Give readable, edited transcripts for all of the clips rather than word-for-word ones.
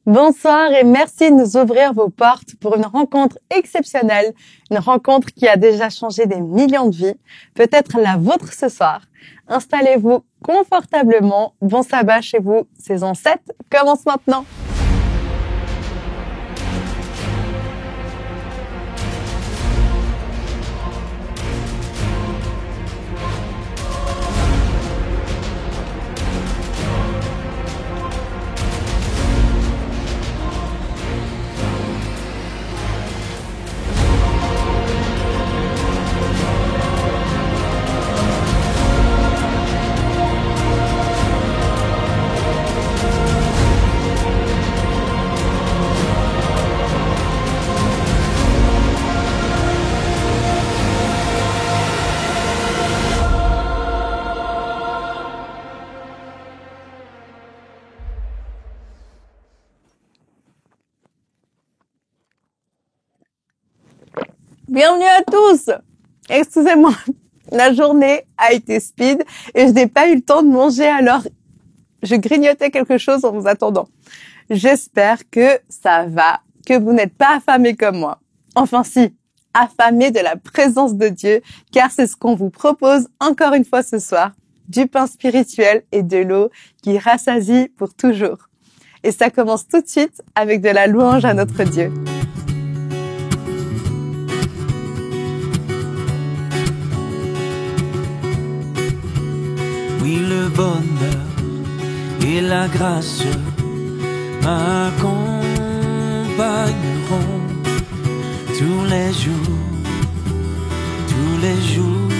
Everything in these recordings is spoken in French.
Bonsoir et merci de nous ouvrir vos portes pour une rencontre exceptionnelle, une rencontre qui a déjà changé des millions de vies, peut-être la vôtre ce soir. Installez-vous confortablement, bon sabbat chez vous, saison 7 commence maintenant. Bienvenue à tous. Excusez-moi, la journée a été speed et je n'ai pas eu le temps de manger, alors je grignotais quelque chose en vous attendant. J'espère que ça va, que vous n'êtes pas affamés comme moi. Enfin si, affamés de la présence de Dieu, car c'est ce qu'on vous propose encore une fois ce soir, du pain spirituel et de l'eau qui rassasie pour toujours. Et ça commence tout de suite avec de la louange à notre Dieu. Oui, le bonheur et la grâce m'accompagneront tous les jours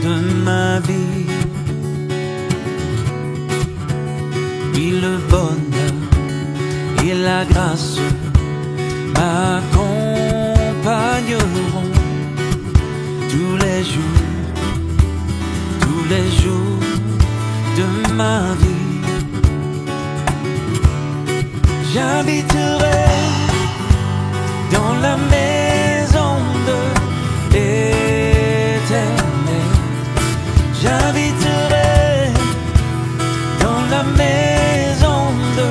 de ma vie. Oui, le bonheur et la grâce m'accompagneront tous les jours de ma vie. J'habiterai dans la maison de l'Éternel. J'habiterai dans la maison de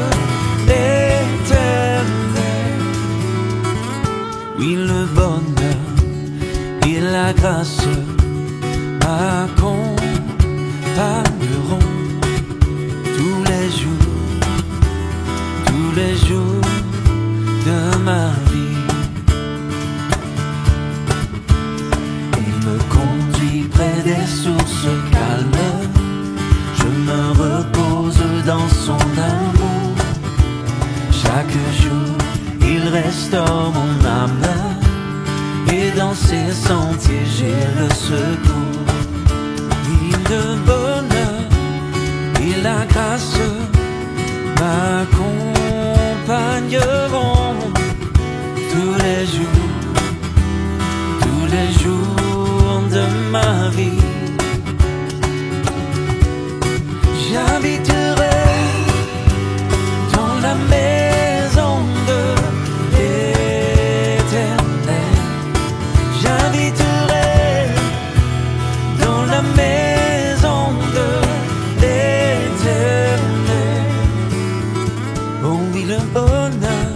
l'Éternel. Oui, le bonheur et la grâce m'accompagneront tous les jours de ma vie. Il me conduit près des sources calmes, je me repose dans son amour. Chaque jour, il restaure mon âme, et dans ses sentiers j'ai le secours. Oui, le bonheur et la grâce m'accompagneront tous les jours de ma vie. J'habiterai dans la maison de l'Éternel. J'habiterai dans la maison de l'Éternel. Oh oui, le bonheur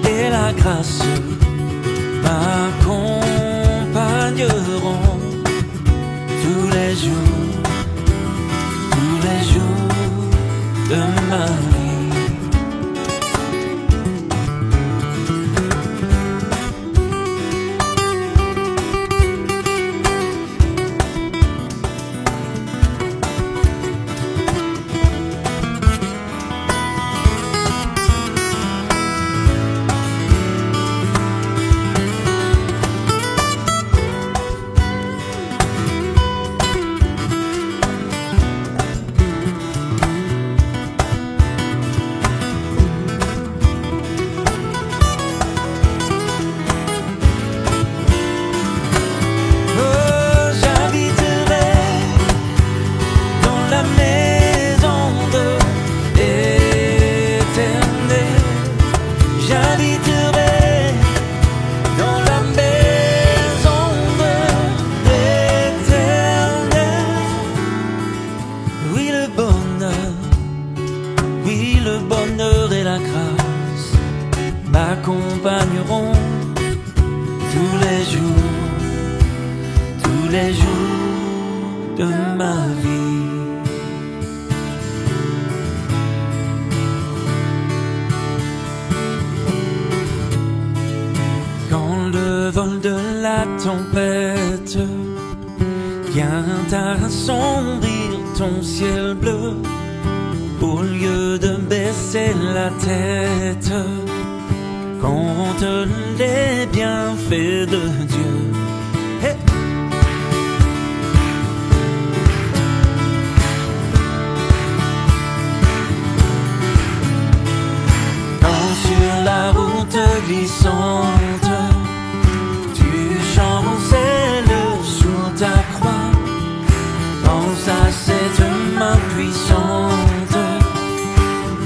et la grâce m'accompagneront tous les jours de ma vie. m'accompagneront tous les jours de ma vie. Quand le vol de la tempête vient assombrir ton ciel bleu, au lieu de baisser la tête, compte les bienfaits de Dieu. Hey! Quand sur la route glissante, tu chancelles sur ta croix, pense à cette main puissante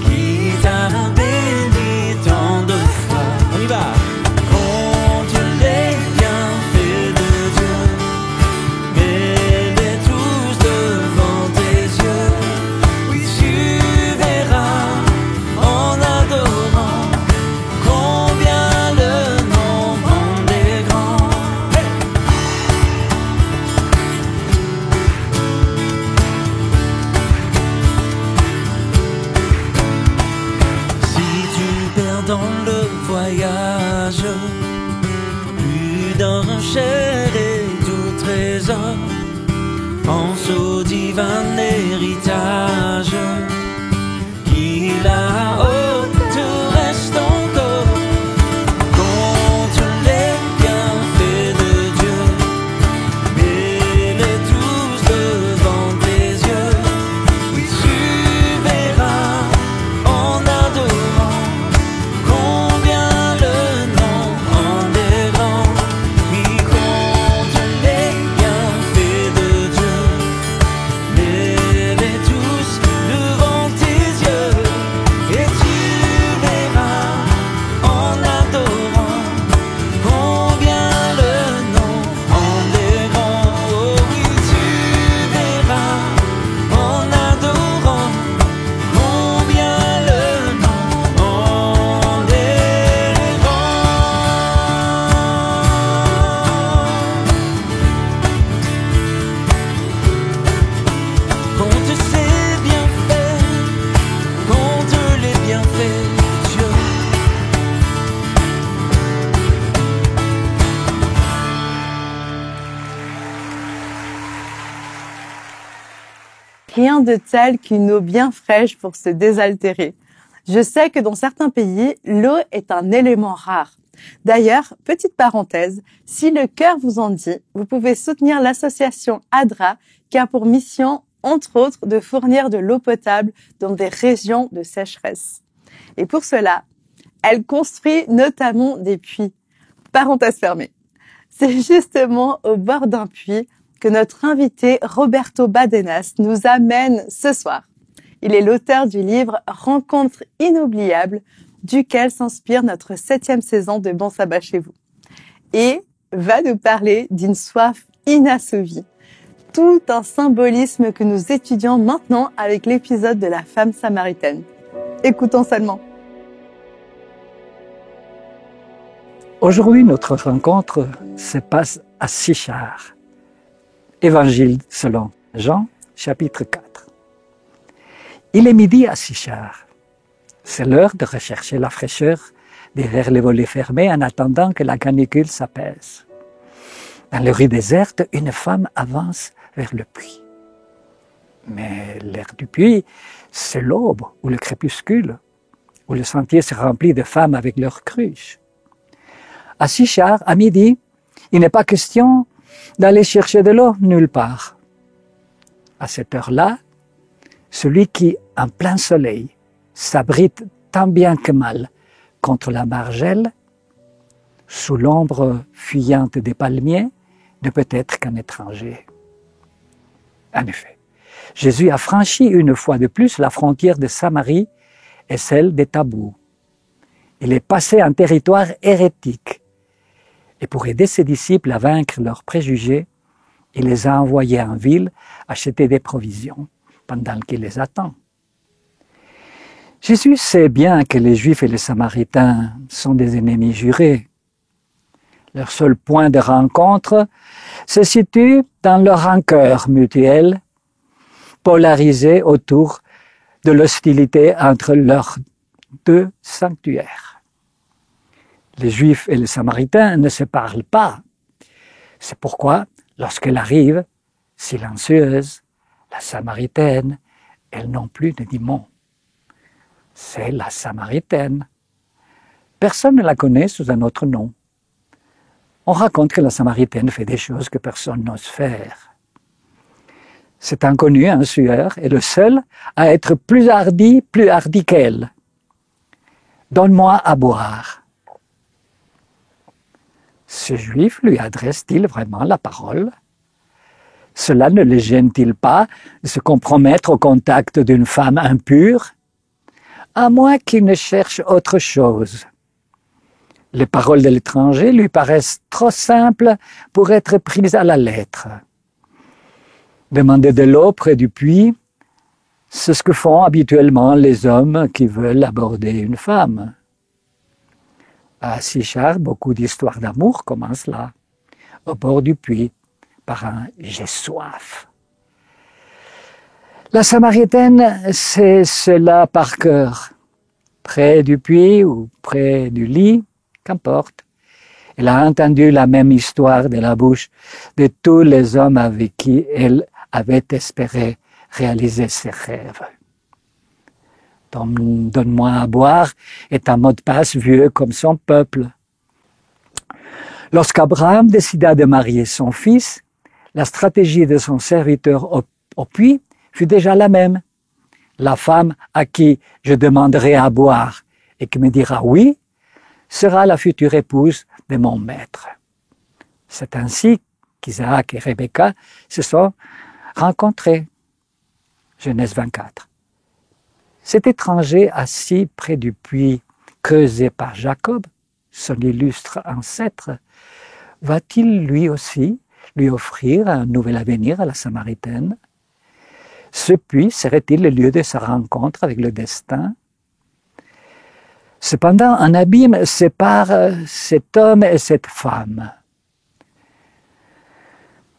qui t'a béni tant de fois. On y va! Compte les bienfaits de Dieu, mets-les tous devant tes yeux. Oui, tu verras en adorant combien le nombre est grand. Hey! Si tu perds dans le voyage plus d'un cher et tout trésor, pense au divin héritage qu'il a haut te reste encore. Compte les bienfaits de Dieu, mets-les tous devant tes yeux. Oui, tu verras en adorant combien le nom en est grand. Oui, compte les bienfaits de Dieu, mets-les tous devant tes yeux. Et tu verras en adorant combien le nom en est grand. Oh oui, tu verras en adorant combien le nom en est grand. Compte ses bienfaits, compte les bienfaits de Dieu. Rien de tel qu'une eau bien fraîche pour se désaltérer. Je sais que dans certains pays, l'eau est un élément rare. D'ailleurs, petite parenthèse, si le cœur vous en dit, vous pouvez soutenir l'association ADRA qui a pour mission, entre autres, de fournir de l'eau potable dans des régions de sécheresse. Et pour cela, elle construit notamment des puits. Parenthèse fermée. C'est justement au bord d'un puits que notre invité Roberto Badenas nous amène ce soir. Il est l'auteur du livre Rencontres inoubliables, duquel s'inspire notre 7e saison de Bon Sabbat chez vous. Et va nous parler d'une soif inassouvie. Tout un symbolisme que nous étudions maintenant avec l'épisode de la femme samaritaine. Écoutons seulement. Aujourd'hui, notre rencontre se passe à Sichar. Évangile selon Jean, chapitre 4. Il est midi à Sichar. C'est l'heure de rechercher la fraîcheur derrière les volets fermés en attendant que la canicule s'apaise. Dans les rues désertes, une femme avance vers le puits. Mais l'air du puits, c'est l'aube ou le crépuscule, où le sentier se remplit de femmes avec leurs cruches. À Sichar, à midi, il n'est pas question d'aller chercher de l'eau nulle part. À cette heure-là, celui qui, en plein soleil, s'abrite tant bien que mal contre la margelle, sous l'ombre fuyante des palmiers, ne peut être qu'un étranger. En effet, Jésus a franchi une fois de plus la frontière de Samarie et celle des tabous. Il est passé en territoire hérétique. Et pour aider ses disciples à vaincre leurs préjugés, il les a envoyés en ville acheter des provisions pendant qu'il les attend. Jésus sait bien que les Juifs et les Samaritains sont des ennemis jurés. Leur seul point de rencontre se situe dans leur rancœur mutuelle, polarisée autour de l'hostilité entre leurs deux sanctuaires. Les Juifs et les Samaritains ne se parlent pas. C'est pourquoi, lorsqu'elle arrive, silencieuse, la Samaritaine, elle non plus ne dit mot. C'est la Samaritaine. Personne ne la connaît sous un autre nom. On raconte que la Samaritaine fait des choses que personne n'ose faire. Cet inconnu, un sueur, est le seul à être plus hardi qu'elle. Donne-moi à boire. Ce Juif lui adresse-t-il vraiment la parole? Cela ne le gêne-t-il pas de se compromettre au contact d'une femme impure? À moins qu'il ne cherche autre chose. Les paroles de l'étranger lui paraissent trop simples pour être prises à la lettre. Demander de l'eau près du puits, c'est ce que font habituellement les hommes qui veulent aborder une femme. À Sichar, beaucoup d'histoires d'amour commencent là, au bord du puits, par un « j'ai soif ». La Samaritaine sait cela par cœur, près du puits ou près du lit, qu'importe. Elle a entendu la même histoire de la bouche de tous les hommes avec qui elle avait espéré réaliser ses rêves. Donne-moi à boire est un mot de passe vieux comme son peuple. Lorsqu'Abraham décida de marier son fils, la stratégie de son serviteur au puits fut déjà la même. La femme à qui je demanderai à boire et qui me dira oui, sera la future épouse de mon maître. C'est ainsi qu'Isaac et Rebecca se sont rencontrés. Genèse 24. Cet étranger assis près du puits creusé par Jacob, son illustre ancêtre, va-t-il lui aussi lui offrir un nouvel avenir à la Samaritaine? Ce puits serait-il le lieu de sa rencontre avec le destin? Cependant, un abîme sépare cet homme et cette femme.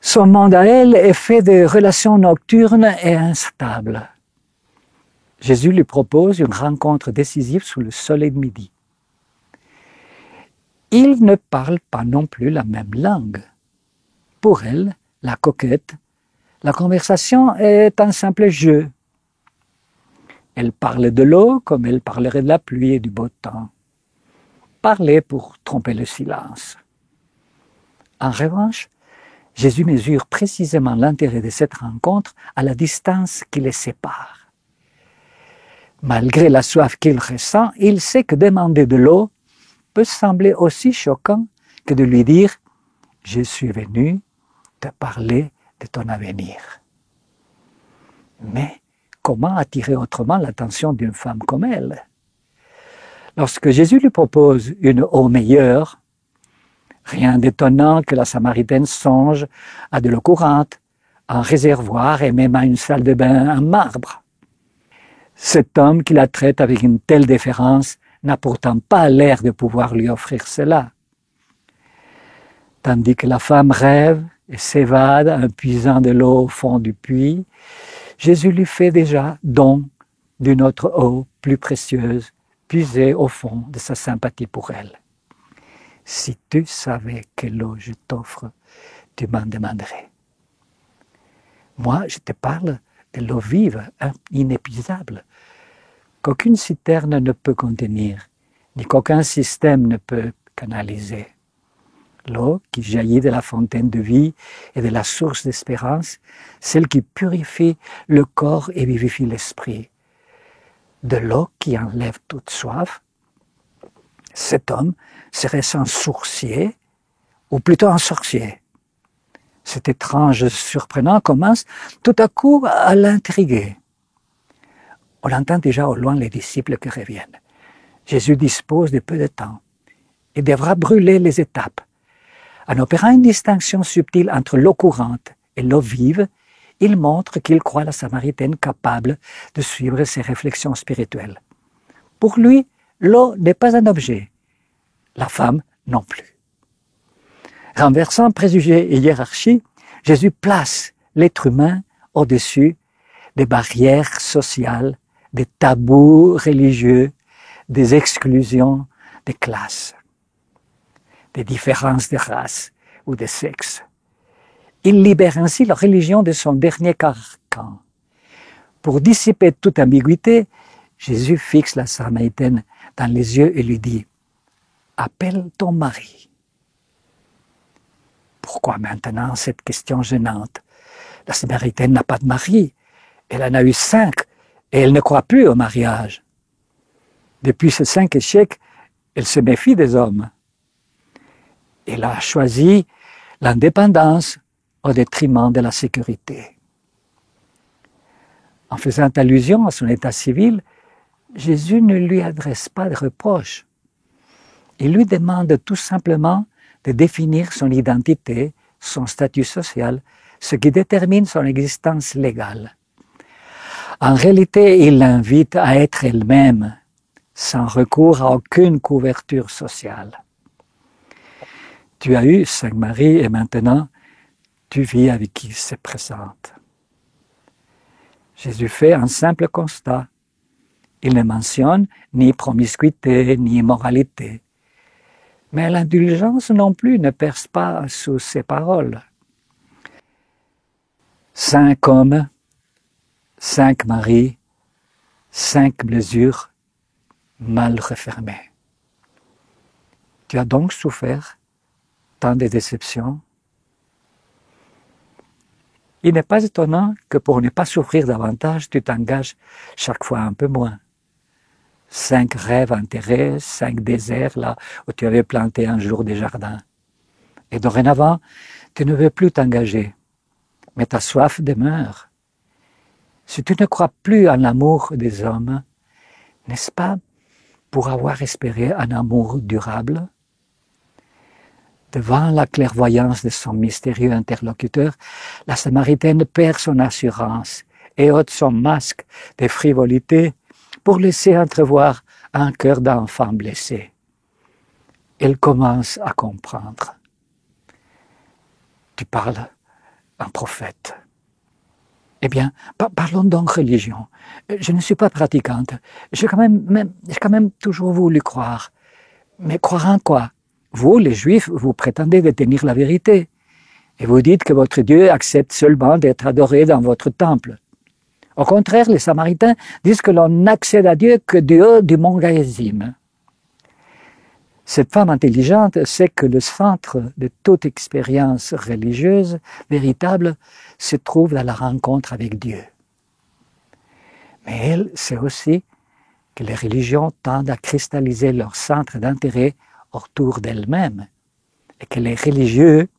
Son monde à elle est fait de relations nocturnes et instables. Jésus lui propose une rencontre décisive sous le soleil de midi. Ils ne parlent pas non plus la même langue. Pour elle, la coquette, la conversation est un simple jeu. Elle parle de l'eau comme elle parlerait de la pluie et du beau temps. Parler pour tromper le silence. En revanche, Jésus mesure précisément l'intérêt de cette rencontre à la distance qui les sépare. Malgré la soif qu'il ressent, il sait que demander de l'eau peut sembler aussi choquant que de lui dire « Je suis venu te parler de ton avenir ». Mais comment attirer autrement l'attention d'une femme comme elle? Lorsque Jésus lui propose une eau meilleure, rien d'étonnant que la Samaritaine songe à de l'eau courante, un réservoir et même à une salle de bain en marbre. Cet homme qui la traite avec une telle déférence n'a pourtant pas l'air de pouvoir lui offrir cela. Tandis que la femme rêve et s'évade en puisant de l'eau au fond du puits, Jésus lui fait déjà don d'une autre eau plus précieuse, puisée au fond de sa sympathie pour elle. Si tu savais quelle eau je t'offre, tu m'en demanderais. Moi, je te parle de l'eau vive, inépuisable, qu'aucune citerne ne peut contenir, ni qu'aucun système ne peut canaliser. L'eau qui jaillit de la fontaine de vie et de la source d'espérance, celle qui purifie le corps et vivifie l'esprit. De l'eau qui enlève toute soif. Cet homme serait sans sourcier, ou plutôt un sorcier. Cet étrange surprenant commence tout à coup à l'intriguer. On entend déjà au loin les disciples qui reviennent. Jésus dispose de peu de temps et devra brûler les étapes. En opérant une distinction subtile entre l'eau courante et l'eau vive, il montre qu'il croit la Samaritaine capable de suivre ses réflexions spirituelles. Pour lui, l'eau n'est pas un objet, la femme non plus. Renversant préjugés et hiérarchies, Jésus place l'être humain au-dessus des barrières sociales, des tabous religieux, des exclusions des classes, des différences de race ou de sexe. Il libère ainsi la religion de son dernier carcan. Pour dissiper toute ambiguïté, Jésus fixe la Samaritaine dans les yeux et lui dit « Appelle ton mari ». Pourquoi maintenant cette question gênante? La Samaritaine n'a pas de mari, elle en a eu 5 et elle ne croit plus au mariage. Depuis ces 5 échecs, elle se méfie des hommes. Elle a choisi l'indépendance au détriment de la sécurité. En faisant allusion à son état civil, Jésus ne lui adresse pas de reproches. Il lui demande tout simplement de définir son identité, son statut social, ce qui détermine son existence légale. En réalité, il l'invite à être elle-même, sans recours à aucune couverture sociale. Tu as eu 5 maris et maintenant, tu vis avec qui se présente. Jésus fait un simple constat. Il ne mentionne ni promiscuité, ni immoralité. Mais l'indulgence non plus ne perce pas sous ses paroles. 5 hommes, 5 maris, 5 blessures mal refermées. Tu as donc souffert tant de déceptions. Il n'est pas étonnant que pour ne pas souffrir davantage, tu t'engages chaque fois un peu moins. 5 rêves enterrés, 5 déserts là où tu avais planté un jour des jardins. Et dorénavant, tu ne veux plus t'engager, mais ta soif demeure. Si tu ne crois plus en l'amour des hommes, n'est-ce pas pour avoir espéré un amour durable? Devant la clairvoyance de son mystérieux interlocuteur, la Samaritaine perd son assurance et ôte son masque de frivolité pour laisser entrevoir un cœur d'enfant blessé. Elle commence à comprendre. Tu parles un prophète. Eh bien, parlons donc religion. Je ne suis pas pratiquante. J'ai quand même toujours voulu croire. Mais croire en quoi? Vous, les Juifs, vous prétendez détenir la vérité. Et vous dites que votre Dieu accepte seulement d'être adoré dans votre temple. Au contraire, les Samaritains disent que l'on n'accède à Dieu que du haut du mont Garizim. Cette femme intelligente sait que le centre de toute expérience religieuse véritable se trouve dans la rencontre avec Dieu. Mais elle sait aussi que les religions tendent à cristalliser leur centre d'intérêt autour d'elles-mêmes et que les religieux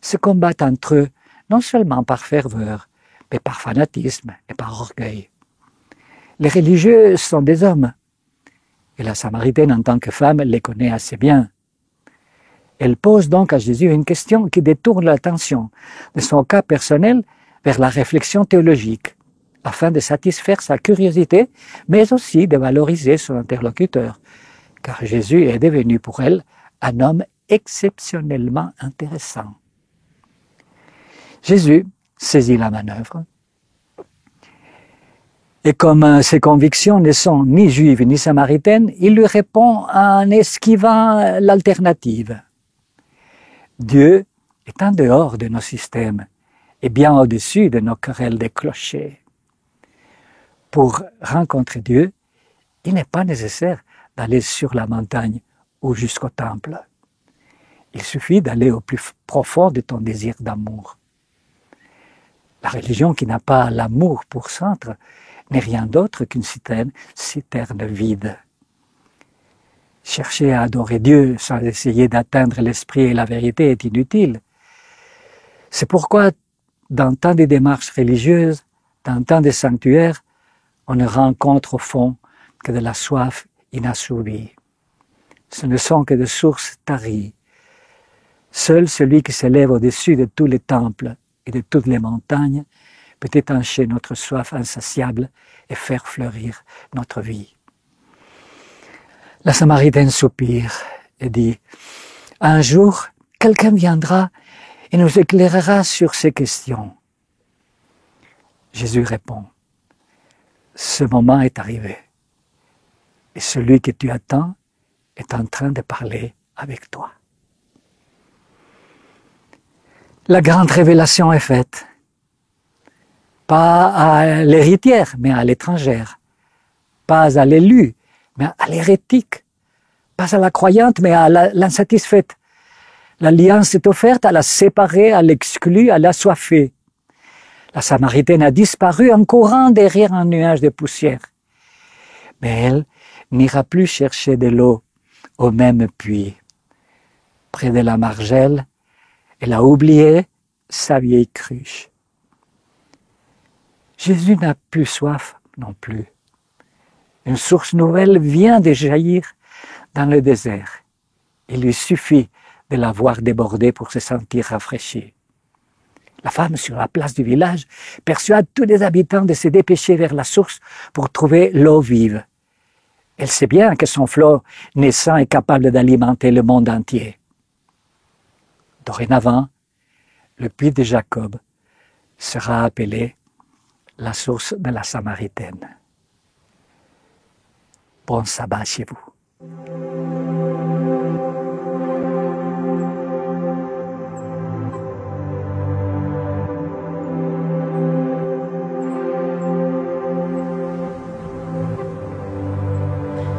se combattent entre eux non seulement par ferveur, mais par fanatisme et par orgueil. Les religieux sont des hommes, et la Samaritaine en tant que femme les connaît assez bien. Elle pose donc à Jésus une question qui détourne l'attention de son cas personnel vers la réflexion théologique, afin de satisfaire sa curiosité, mais aussi de valoriser son interlocuteur, car Jésus est devenu pour elle un homme exceptionnellement intéressant. Jésus saisit la manœuvre, et comme ses convictions ne sont ni juives ni samaritaines, il lui répond en esquivant l'alternative. Dieu est en dehors de nos systèmes et bien au-dessus de nos querelles de clochers. Pour rencontrer Dieu, il n'est pas nécessaire d'aller sur la montagne ou jusqu'au temple. Il suffit d'aller au plus profond de ton désir d'amour. La religion qui n'a pas l'amour pour centre n'est rien d'autre qu'une citerne vide. Chercher à adorer Dieu sans essayer d'atteindre l'esprit et la vérité est inutile. C'est pourquoi, dans tant de démarches religieuses, dans tant de sanctuaires, on ne rencontre au fond que de la soif inassouvie. Ce ne sont que des sources taries. Seul celui qui s'élève au-dessus de tous les temples et de toutes les montagnes peut étancher notre soif insatiable et faire fleurir notre vie. La Samaritaine soupire et dit, « Un jour, quelqu'un viendra et nous éclairera sur ces questions. » Jésus répond, « Ce moment est arrivé et celui que tu attends est en train de parler avec toi. » La grande révélation est faite, pas à l'héritière, mais à l'étrangère, pas à l'élu, mais à l'hérétique, pas à la croyante, mais à l'insatisfaite. L'alliance est offerte à la séparée, à l'exclue, à l'assoiffée. La Samaritaine a disparu en courant derrière un nuage de poussière. Mais elle n'ira plus chercher de l'eau au même puits. Près de la margelle, elle a oublié sa vieille cruche. Jésus n'a plus soif non plus. Une source nouvelle vient de jaillir dans le désert. Il lui suffit de la voir déborder pour se sentir rafraîchi. La femme sur la place du village persuade tous les habitants de se dépêcher vers la source pour trouver l'eau vive. Elle sait bien que son flot naissant est capable d'alimenter le monde entier. Dorénavant, le puits de Jacob sera appelé la source de la Samaritaine. Bon sabbat chez vous.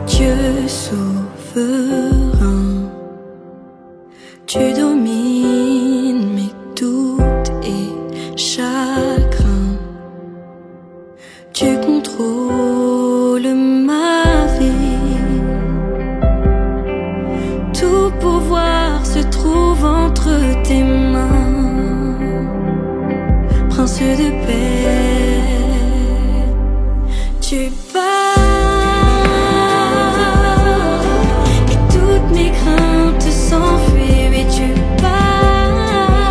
Dieu souverain, tu domines mes doutes et chagrins, tu contrôles ma vie, tout pouvoir se trouve entre tes mains, Prince de paix, tu pars. S'enfuir et tu pars,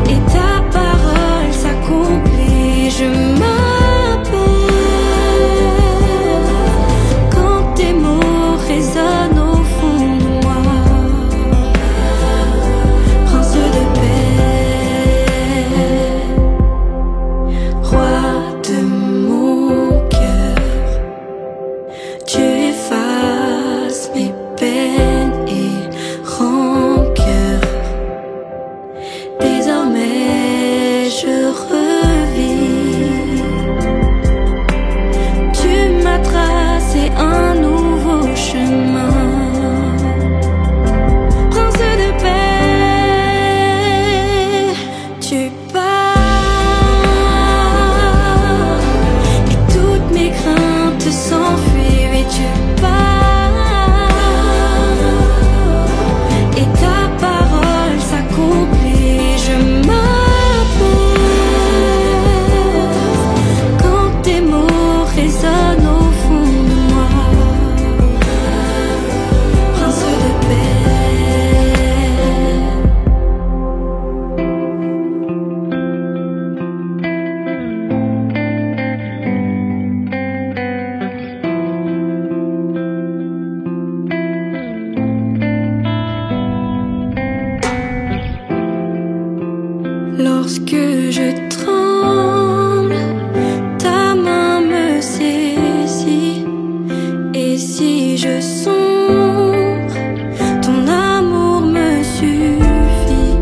et ta parole s'accomplit. Je m'appelle quand tes mots résonnent au fond de moi. Prince de paix, roi de mon cœur, tu effaces mes peine et rancœur. Désormais je revis. Tu m'as tracé un nouveau chemin. Prince de paix, tu pars, et toutes mes craintes s'enfuient et tu pars. Lorsque je tremble, ta main me saisit, et si je sombre, ton amour me suffit.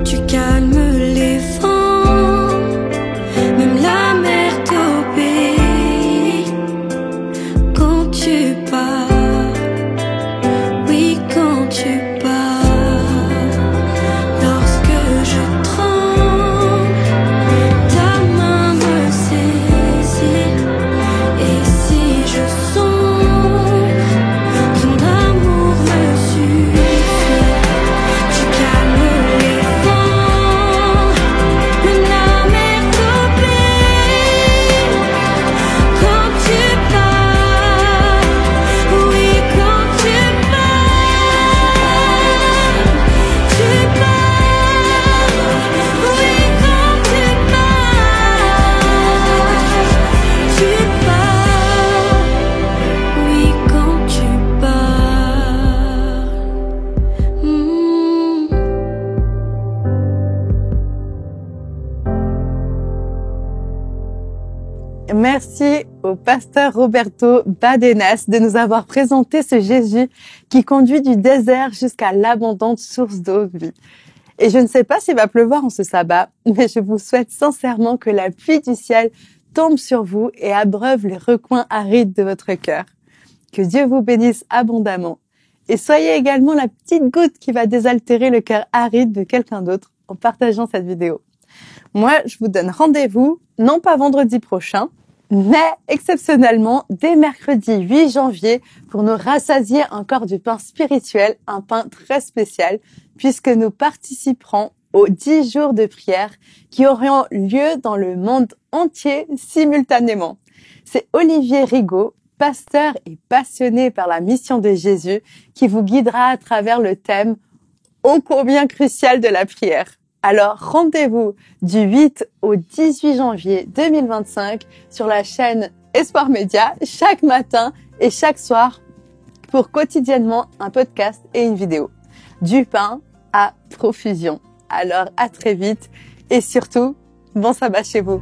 Tu calmes les vents, même la mer t'obéit. Quand tu pars, oui quand tu pars, lorsque je tremble, ta main me saisit, et si je sombre, ton pasteur Roberto Badenas de nous avoir présenté ce Jésus qui conduit du désert jusqu'à l'abondante source d'eau de vie. Et je ne sais pas s'il va pleuvoir en ce sabbat, mais je vous souhaite sincèrement que la pluie du ciel tombe sur vous et abreuve les recoins arides de votre cœur. Que Dieu vous bénisse abondamment. Et soyez également la petite goutte qui va désaltérer le cœur aride de quelqu'un d'autre en partageant cette vidéo. Moi, je vous donne rendez-vous, non pas vendredi prochain, mais exceptionnellement dès mercredi 8 janvier pour nous rassasier encore du pain spirituel, un pain très spécial, puisque nous participerons aux 10 jours de prière qui auront lieu dans le monde entier simultanément. C'est Olivier Rigaud, pasteur et passionné par la mission de Jésus, qui vous guidera à travers le thème ô combien crucial de la prière. Alors rendez-vous du 8 au 18 janvier 2025 sur la chaîne Espoir Média chaque matin et chaque soir pour quotidiennement un podcast et une vidéo. Du pain à profusion. Alors à très vite et surtout, bon sabbat chez vous.